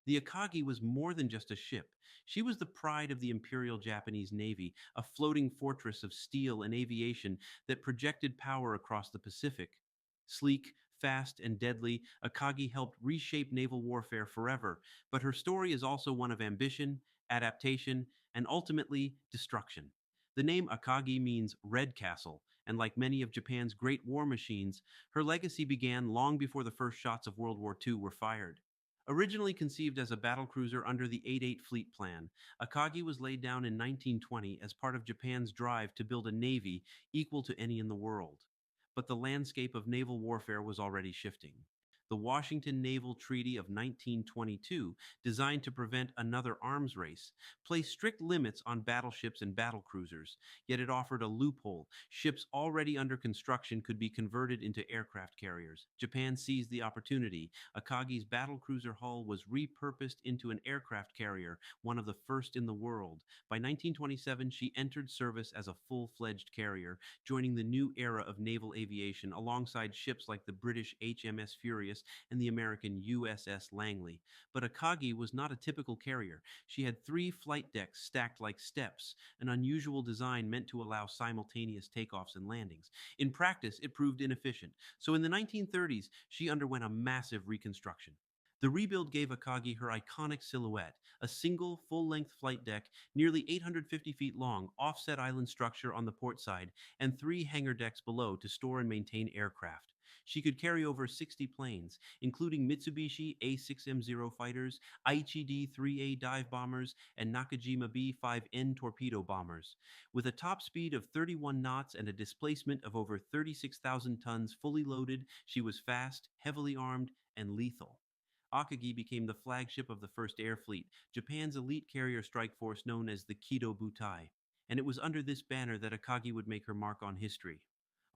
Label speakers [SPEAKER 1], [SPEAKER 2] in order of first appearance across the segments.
[SPEAKER 1] The Akagi was more than just a ship. She was the pride of the Imperial Japanese Navy, a floating fortress of steel and aviation that projected power across the Pacific. Sleek, fast, and deadly, Akagi helped reshape naval warfare forever, but her story is also one of ambition, adaptation, and ultimately destruction. The name Akagi means Red Castle, and like many of Japan's great war machines, her legacy began long before the first shots of World War II were fired. Originally conceived as a battlecruiser under the 88 Fleet Plan, Akagi was laid down in 1920 as part of Japan's drive to build a navy equal to any in the world. But the landscape of naval warfare was already shifting. The Washington Naval Treaty of 1922, designed to prevent another arms race, placed strict limits on battleships and battlecruisers, yet it offered a loophole. Ships already under construction could be converted into aircraft carriers. Japan seized the opportunity. Akagi's battlecruiser hull was repurposed into an aircraft carrier, one of the first in the world. By 1927, she entered service as a full-fledged carrier, joining the new era of naval aviation alongside ships like the British HMS Furious and the American USS Langley. But Akagi was not a typical carrier. She had three flight decks stacked like steps, an unusual design meant to allow simultaneous takeoffs and landings. In practice, it proved inefficient, so in the 1930s, she underwent a massive reconstruction. The rebuild gave Akagi her iconic silhouette, a single, full-length flight deck, nearly 850 feet long, offset island structure on the port side, and three hangar decks below to store and maintain aircraft. She could carry over 60 planes, including Mitsubishi A6M0 fighters, Aichi D-3A dive bombers, and Nakajima B-5N torpedo bombers. With a top speed of 31 knots and a displacement of over 36,000 tons fully loaded, she was fast, heavily armed, and lethal. Akagi became the flagship of the First Air Fleet, Japan's elite carrier strike force known as the Kido Butai, and it was under this banner that Akagi would make her mark on history.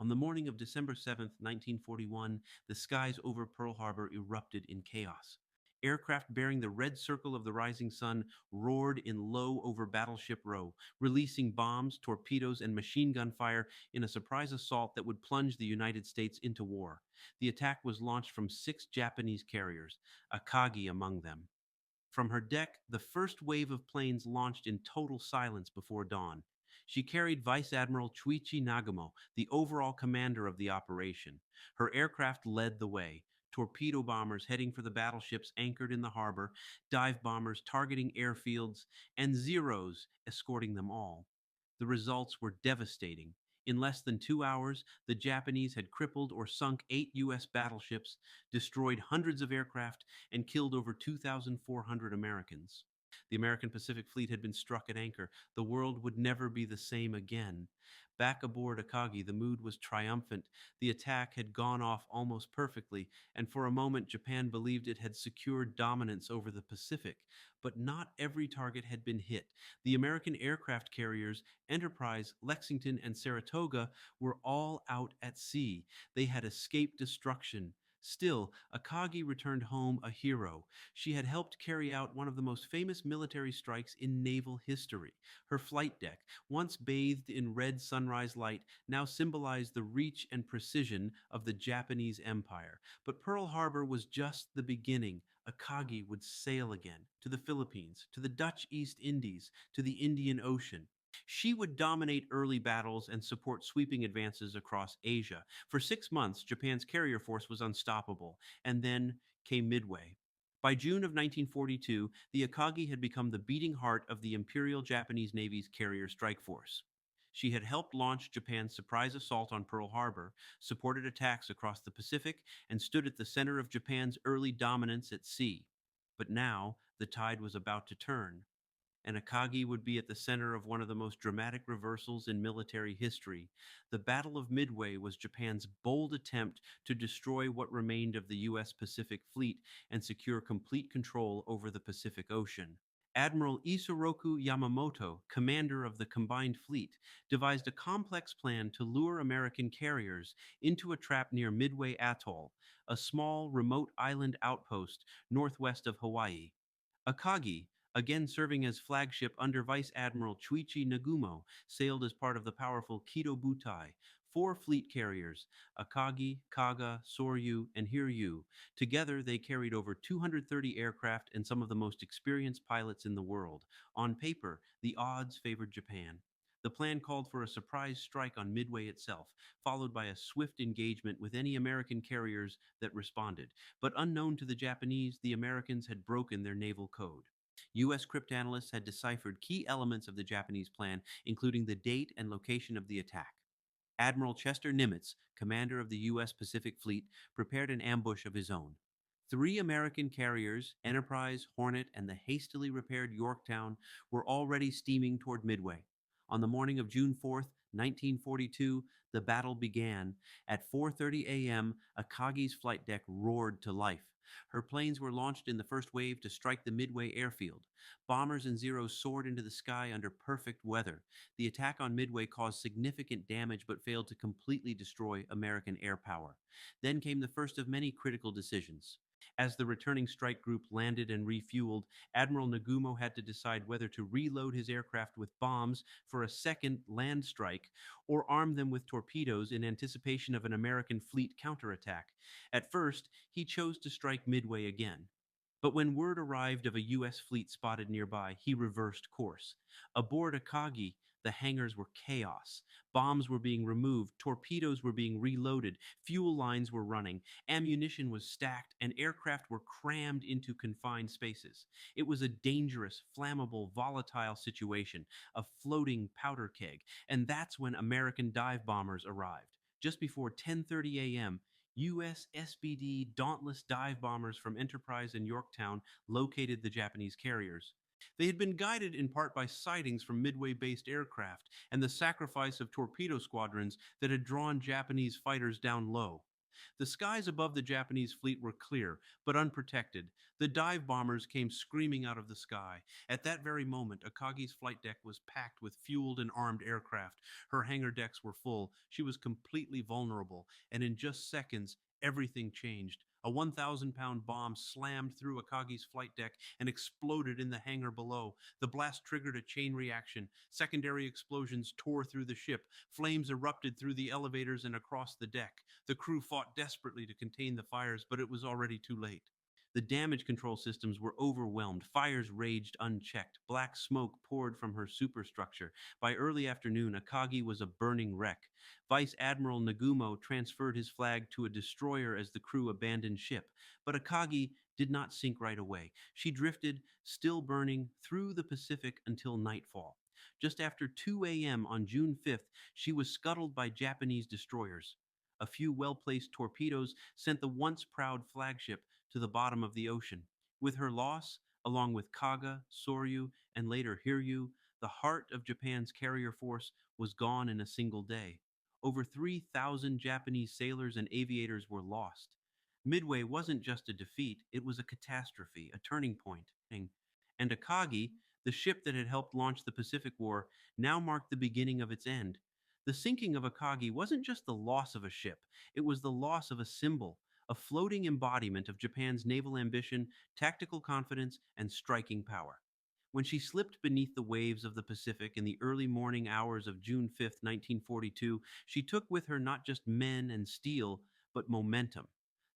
[SPEAKER 1] On the morning of December 7th, 1941, the skies over Pearl Harbor erupted in chaos. Aircraft bearing the red circle of the rising sun roared in low over Battleship Row, releasing bombs, torpedoes, and machine gun fire in a surprise assault that would plunge the United States into war. The attack was launched from six Japanese carriers, Akagi among them. From her deck, the first wave of planes launched in total silence before dawn. She carried Vice Admiral Chuichi Nagamo, the overall commander of the operation. Her aircraft led the way. Torpedo bombers heading for the battleships anchored in the harbor, dive bombers targeting airfields, and Zeros escorting them all. The results were devastating. In less than 2 hours, the Japanese had crippled or sunk eight U.S. battleships, destroyed hundreds of aircraft, and killed over 2,400 Americans. The American Pacific Fleet had been struck at anchor. The world would never be the same again. Back aboard Akagi, the mood was triumphant. The attack had gone off almost perfectly, and for a moment Japan believed it had secured dominance over the Pacific. But not every target had been hit. The American aircraft carriers, Enterprise, Lexington, and Saratoga, were all out at sea. They had escaped destruction. Still, Akagi returned home a hero. She had helped carry out one of the most famous military strikes in naval history. Her flight deck, once bathed in red sunrise light, now symbolized the reach and precision of the Japanese Empire. But Pearl Harbor was just the beginning. Akagi would sail again to the Philippines, to the Dutch East Indies, to the Indian Ocean. She would dominate early battles and support sweeping advances across Asia. For 6 months, Japan's carrier force was unstoppable, and then came Midway. By June of 1942, the Akagi had become the beating heart of the Imperial Japanese Navy's carrier strike force. She had helped launch Japan's surprise assault on Pearl Harbor, supported attacks across the Pacific, and stood at the center of Japan's early dominance at sea. But now, the tide was about to turn, and Akagi would be at the center of one of the most dramatic reversals in military history. The Battle of Midway was Japan's bold attempt to destroy what remained of the U.S. Pacific Fleet and secure complete control over the Pacific Ocean. Admiral Isoroku Yamamoto, commander of the combined fleet, devised a complex plan to lure American carriers into a trap near Midway Atoll, a small, remote island outpost northwest of Hawaii. Akagi, again serving as flagship under Vice Admiral Chuichi Nagumo, sailed as part of the powerful Kido Butai, Four fleet carriers, Akagi, Kaga, Soryu, and Hiryu. Together, they carried over 230 aircraft and some of the most experienced pilots in the world. On paper, the odds favored Japan. The plan called for a surprise strike on Midway itself, followed by a swift engagement with any American carriers that responded. But unknown to the Japanese, the Americans had broken their naval code. U.S. cryptanalysts had deciphered key elements of the Japanese plan, including the date and location of the attack. Admiral Chester Nimitz, commander of the U.S. Pacific Fleet, prepared an ambush of his own. Three American carriers, Enterprise, Hornet, and the hastily repaired Yorktown, were already steaming toward Midway. On the morning of June 4th, 1942, the battle began. At 4:30 a.m., Akagi's flight deck roared to life. Her planes were launched in the first wave to strike the Midway airfield. Bombers and Zeros soared into the sky under perfect weather. The attack on Midway caused significant damage but failed to completely destroy American air power. Then came the first of many critical decisions. As the returning strike group landed and refueled, Admiral Nagumo had to decide whether to reload his aircraft with bombs for a second land strike or arm them with torpedoes in anticipation of an American fleet counterattack. At first, he chose to strike Midway again. But when word arrived of a U.S. fleet spotted nearby, he reversed course. Aboard Akagi, the hangars were chaos. Bombs were being removed, torpedoes were being reloaded, fuel lines were running, ammunition was stacked, and aircraft were crammed into confined spaces. It was a dangerous, flammable, volatile situation, a floating powder keg, and that's when American dive bombers arrived. Just before 10:30 a.m., U.S. SBD Dauntless dive bombers from Enterprise and Yorktown located the Japanese carriers. They had been guided in part by sightings from Midway-based aircraft and the sacrifice of torpedo squadrons that had drawn Japanese fighters down low. The skies above the Japanese fleet were clear, but unprotected. The dive bombers came screaming out of the sky. At that very moment, Akagi's flight deck was packed with fueled and armed aircraft. Her hangar decks were full. She was completely vulnerable, and in just seconds, everything changed. A 1,000-pound bomb slammed through Akagi's flight deck and exploded in the hangar below. The blast triggered a chain reaction. Secondary explosions tore through the ship. Flames erupted through the elevators and across the deck. The crew fought desperately to contain the fires, but it was already too late. The damage control systems were overwhelmed. Fires raged unchecked. Black smoke poured from her superstructure. By early afternoon, Akagi was a burning wreck. Vice Admiral Nagumo transferred his flag to a destroyer as the crew abandoned ship. But Akagi did not sink right away. She drifted, still burning, through the Pacific until nightfall. Just after 2 a.m. on June 5th, she was scuttled by Japanese destroyers. A few well-placed torpedoes sent the once proud flagship to the bottom of the ocean. With her loss, along with Kaga, Soryu, and later Hiryu, the heart of Japan's carrier force was gone in a single day. Over 3,000 Japanese sailors and aviators were lost. Midway wasn't just a defeat, it was a catastrophe, a turning point. And Akagi, the ship that had helped launch the Pacific War, now marked the beginning of its end. The sinking of Akagi wasn't just the loss of a ship, it was the loss of a symbol, a floating embodiment of Japan's naval ambition, tactical confidence, and striking power. When she slipped beneath the waves of the Pacific in the early morning hours of June 5th, 1942, she took with her not just men and steel, but momentum.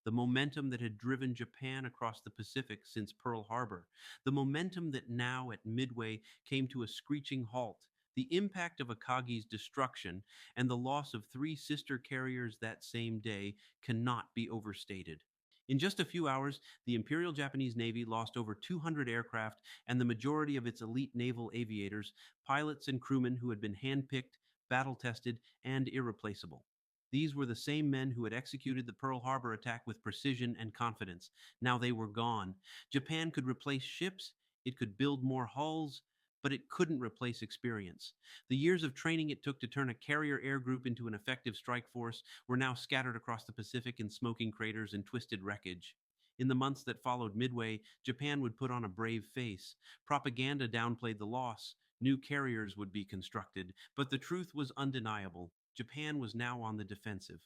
[SPEAKER 1] The momentum that had driven Japan across the Pacific since Pearl Harbor. The momentum that now at Midway came to a screeching halt. The impact of Akagi's destruction and the loss of three sister carriers that same day cannot be overstated. In just a few hours, the Imperial Japanese Navy lost over 200 aircraft and the majority of its elite naval aviators, pilots and crewmen who had been handpicked, battle tested, and irreplaceable. These were the same men who had executed the Pearl Harbor attack with precision and confidence. Now they were gone. Japan could replace ships, it could build more hulls, but it couldn't replace experience. The years of training it took to turn a carrier air group into an effective strike force were now scattered across the Pacific in smoking craters and twisted wreckage. In the months that followed Midway, Japan would put on a brave face. Propaganda downplayed the loss. New carriers would be constructed, but the truth was undeniable. Japan was now on the defensive.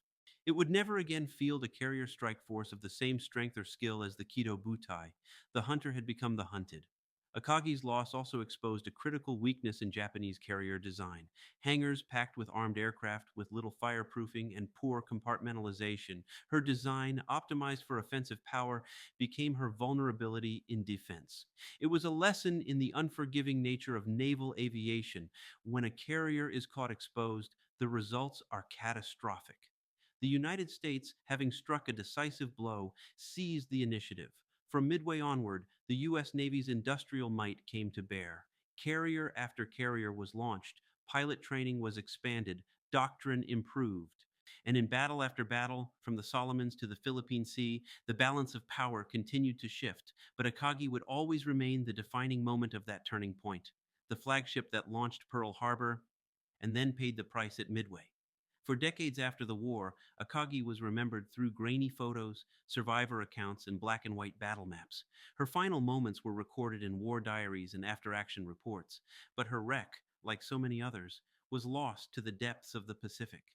[SPEAKER 1] It would never again field a carrier strike force of the same strength or skill as the Kido Butai. The hunter had become the hunted. Akagi's loss also exposed a critical weakness in Japanese carrier design. Hangars packed with armed aircraft with little fireproofing and poor compartmentalization. Her design, optimized for offensive power, became her vulnerability in defense. It was a lesson in the unforgiving nature of naval aviation. When a carrier is caught exposed, the results are catastrophic. The United States, having struck a decisive blow, seized the initiative. From Midway onward, the U.S. Navy's industrial might came to bear. Carrier after carrier was launched, pilot training was expanded, doctrine improved. And in battle after battle, from the Solomons to the Philippine Sea, the balance of power continued to shift, but Akagi would always remain the defining moment of that turning point. The flagship that launched Pearl Harbor and then paid the price at Midway. For decades after the war, Akagi was remembered through grainy photos, survivor accounts, and black and white battle maps. Her final moments were recorded in war diaries and after action reports, but her wreck, like so many others, was lost to the depths of the Pacific.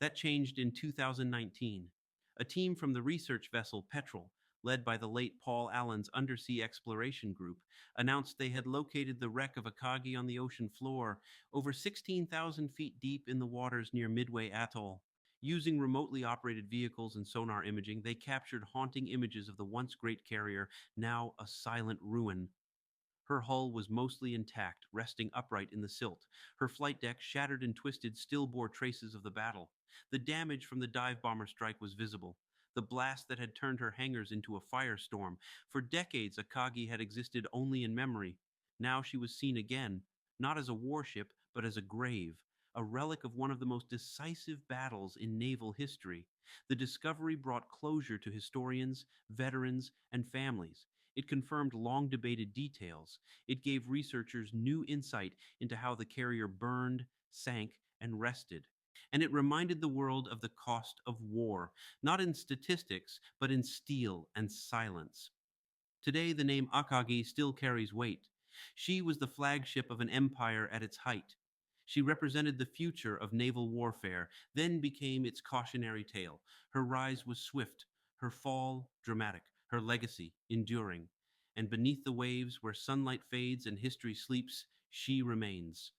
[SPEAKER 1] That changed in 2019. A team from the research vessel Petrel, led by the late Paul Allen's undersea exploration group, announced they had located the wreck of Akagi on the ocean floor over 16,000 feet deep in the waters near Midway Atoll. Using remotely operated vehicles and sonar imaging, they captured haunting images of the once great carrier, now a silent ruin. Her hull was mostly intact, resting upright in the silt. Her flight deck, shattered and twisted, still bore traces of the battle. The damage from the dive bomber strike was visible. The blast that had turned her hangars into a firestorm. For decades, Akagi had existed only in memory. Now she was seen again, not as a warship, but as a grave, a relic of one of the most decisive battles in naval history. The discovery brought closure to historians, veterans, and families. It confirmed long debated details. It gave researchers new insight into how the carrier burned, sank, and rested. And it reminded the world of the cost of war, not in statistics, but in steel and silence. Today, the name Akagi still carries weight. She was the flagship of an empire at its height. She represented the future of naval warfare, then became its cautionary tale. Her rise was swift, her fall dramatic, her legacy enduring. And beneath the waves, where sunlight fades and history sleeps, she remains.